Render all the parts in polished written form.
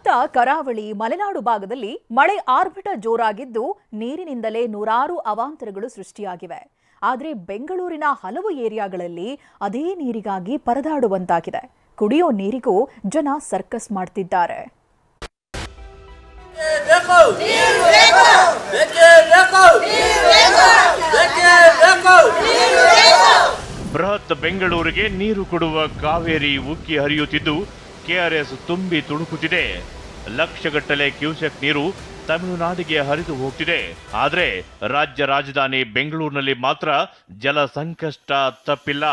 ಇತ್ತ ಕರಾವಳಿ ಮಲೆನಾಡು ಭಾಗದಲ್ಲಿ ಮಳೆ ಆರ್ಭಟ ಜೋರಾಗಿದ್ದು ನೀರಿನಿಂದಲೇ ನೂರಾರು ಅವಾಂತರಗಳು ಸೃಷ್ಟಿಯಾಗಿವೆ. ಆದರೆ ಬೆಂಗಳೂರಿನ ಹಲವು ಏರಿಯಾಗಳಲ್ಲಿ ಅದೇ ನೀರಿಗಾಗಿ ಪರದಾಡುವಂತಾಗಿದೆ. ಕುಡಿಯೋ ನೀರಿಗೂ ಜನ ಸರ್ಕಸ್ ಮಾಡ್ತಿದ್ದಾರೆ. ಬೃಹತ್ ಬೆಂಗಳೂರಿಗೆ ನೀರು ಕೊಡುವ ಕಾವೇರಿ ಉಕ್ಕಿ ಹರಿಯುತ್ತಿದ್ದು ಕೆಆರ್ಎಸ್ ತುಂಬಿ ತುಳುಕುತ್ತಿದೆ. ಲಕ್ಷಗಟ್ಟಲೆ ಕ್ಯೂಸೆಕ್ ನೀರು ತಮಿಳುನಾಡಿಗೆ ಹರಿದು ಹೋಗ್ತಿದೆ. ಆದರೆ ರಾಜ್ಯ ರಾಜಧಾನಿ ಬೆಂಗಳೂರಿನಲ್ಲಿ ಮಾತ್ರ ಜಲ ಸಂಕಷ್ಟ ತಪ್ಪಿಲ್ಲ.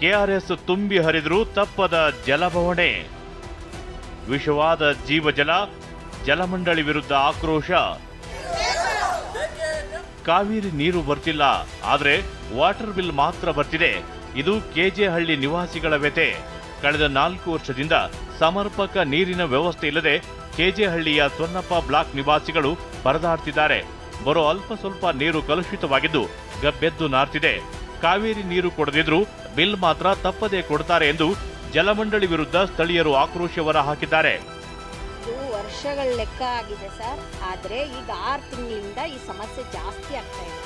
ಕೆಆರ್ಎಸ್ ತುಂಬಿ ಹರಿದರೂ ತಪ್ಪದ ಜಲಬವಣೆ. ವಿಷವಾದ ಜೀವಜಲ, ಜಲಮಂಡಳಿ ವಿರುದ್ಧ ಆಕ್ರೋಶ. ಕಾವೇರಿ ನೀರು ಬರ್ತಿಲ್ಲ, ಆದರೆ ವಾಟರ್ ಬಿಲ್ ಮಾತ್ರ ಬರ್ತಿದೆ. ಇದು ಕೆಜೆ ಹಳ್ಳಿ ನಿವಾಸಿಗಳ ವ್ಯಥೆ. ಕಳೆದ 4 ವರ್ಷದಿಂದ ಸಮರ್ಪಕ ನೀರಿನ ವ್ಯವಸ್ಥೆ ಇಲ್ಲದೆ ಕೆಜೆ ಹಳ್ಳಿಯ ಸೊನ್ನಪ್ಪ ಬ್ಲಾಕ್ ನಿವಾಸಿಗಳು ಪರದಾಡ್ತಿದ್ದಾರೆ. ಬರೋ ಅಲ್ಪ ಸ್ವಲ್ಪ ನೀರು ಕಲುಷಿತವಾಗಿದ್ದು ಗಬ್ಬೆದ್ದು ನಾರ್ತಿದೆ. ಕಾವೇರಿ ನೀರು ಕೊಡದಿದ್ರೂ ಬಿಲ್ ಮಾತ್ರ ತಪ್ಪದೇ ಕೊಡ್ತಾರೆ ಎಂದು ಜಲಮಂಡಳಿ ವಿರುದ್ಧ ಸ್ಥಳೀಯರು ಆಕ್ರೋಶ ಹೊರ ಹಾಕಿದ್ದಾರೆ. ವರ್ಷಗಳ ಲೆಕ್ಕ ಆಗಿದೆ ಸರ್. ಆದರೆ ಈಗ 6 ತಿಂಗಳಿಂದ ಈ ಸಮಸ್ಯೆ ಜಾಸ್ತಿ ಆಗ್ತಾ ಇದೆ.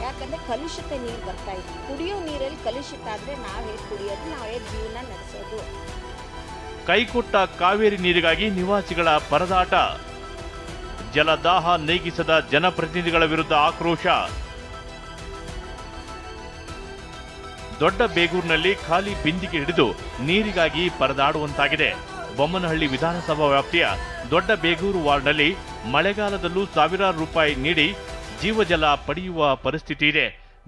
ಯಾಕಂದ್ರೆ ಕಲುಷಿತ ನೀರು ಬರ್ತಾ ಇದೆ. ಕುಡಿಯೋ ನೀರಲ್ಲಿ ಕಲುಷಿತ ಆದ್ರೆ ನಾವೇ ಕುಡಿಯೋದು, ನಾವೇ ಜೀವನ ನಡೆಸೋದು. ಕೈಕೊಟ್ಟ ಕಾವೇರಿ ನೀರಿಗಾಗಿ ನಿವಾಸಿಗಳ ಪರದಾಟ. ಜಲದಾಹ ನೀಗಿಸದ ಜನಪ್ರತಿನಿಧಿಗಳ ವಿರುದ್ಧ ಆಕ್ರೋಶ. ದೊಡ್ಡ ಬೇಗೂರಿನಲ್ಲಿ ಖಾಲಿ ಬಿಂದಿಗೆ ಹಿಡಿದು ನೀರಿಗಾಗಿ ಪರದಾಡುವಂತಾಗಿದೆ. ಬೊಮ್ಮನಹಳ್ಳಿ ವಿಧಾನಸಭಾ ವ್ಯಾಪ್ತಿಯ ದೊಡ್ಡ ಬೇಗೂರು ವಾರ್ಡ್ನಲ್ಲಿ ಮಳೆಗಾಲದಲ್ಲೂ ಸಾವಿರಾರು ರೂಪಾಯಿ ನೀಡಿ ಜೀವಜಲ ಪಡೆಯುವ ಪರಿಸ್ಥಿತಿ ಇದೆ.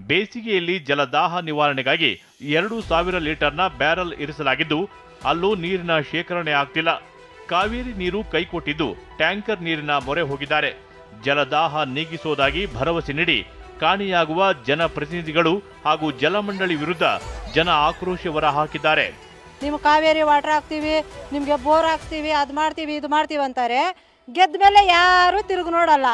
ಬೇಸಿಗೆಯಲ್ಲಿ ಜಲದಾಹ ನಿವಾರಣೆಗಾಗಿ 2,000 ಲೀಟರ್ನ ಬ್ಯಾರಲ್ ಇರಿಸಲಾಗಿದ್ದು ಅಲ್ಲೂ ನೀರಿನ ಶೇಖರಣೆ ಆಗ್ತಿಲ್ಲ. ಕಾವೇರಿ ನೀರು ಕೈಕೊಟ್ಟಿದ್ದು ಟ್ಯಾಂಕರ್ ನೀರಿನ ಮೊರೆ ಹೋಗಿದ್ದಾರೆ. ಜಲದಾಹ ನೀಗಿಸೋದಾಗಿ ಭರವಸೆ ನೀಡಿ ಕಾಣೆಯಾಗುವ ಜನಪ್ರತಿನಿಧಿಗಳು ಹಾಗೂ ಜಲಮಂಡಳಿ ವಿರುದ್ಧ ಜನ ಆಕ್ರೋಶ ಹೊರ ಹಾಕಿದ್ದಾರೆ. ನಿಮ್ಮ ಕಾವೇರಿ ವಾಟರ್ ಹಾಕ್ತೀವಿ, ನಿಮಗೆ ಬೋರ್ ಹಾಕ್ತೀವಿ, ಅದು ಮಾಡ್ತೀವಿ ಇದು ಮಾಡ್ತೀವಿ ಅಂತಾರೆ. ಗೆದ್ದ ಮೇಲೆ ಯಾರು ತಿರುಗಿ ನೋಡಲ್ಲ.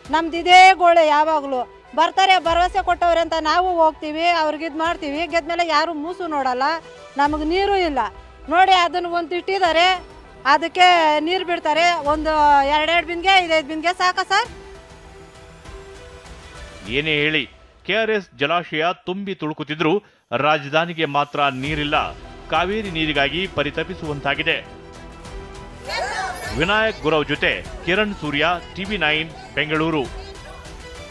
ನಮ್ದು ಇದೇ ಗೋಳೆ. ಯಾವಾಗಲೂ ಬರ್ತಾರೆ, ಭರವಸೆ ಕೊಟ್ಟವ್ರೆ ಅಂತ ನಾವು ಹೋಗ್ತೀವಿ, ಅವ್ರಿಗೆ ಇದು ಮಾಡ್ತೀವಿ. ಗೆದ್ದ ಮೇಲೆ ಯಾರು ಮೂಸು ನೋಡಲ್ಲ. ನಮಗೆ ನೀರು ಇಲ್ಲ ನೋಡಿ. ಅದನ್ನು ಒಂದು ಇಟ್ಟಿದ್ದಾರೆ, ಅದಕ್ಕೆ ನೀರು ಬಿಡ್ತಾರೆ. ಒಂದು 2 ಬಿನ್ಗೆ 5 ಬಿನ್ಗೆ ಸಾಕ ಸರ್? ಏನೇ ಹೇಳಿ, ಕೆಆರ್ಎಸ್ ಜಲಾಶಯ ತುಂಬಿ ತುಳುಕುತ್ತಿದ್ರೂ ರಾಜಧಾನಿಗೆ ಮಾತ್ರ ನೀರಿಲ್ಲ. ಕಾವೇರಿ ನೀರಿಗಾಗಿ ಪರಿತಪಿಸುವಂತಾಗಿದೆ. ವಿನಾಯಕ್ ಗುರವ್ ಜೊತೆ ಕಿರಣ್ ಸೂರ್ಯ, TV9 ಬೆಂಗಳೂರು.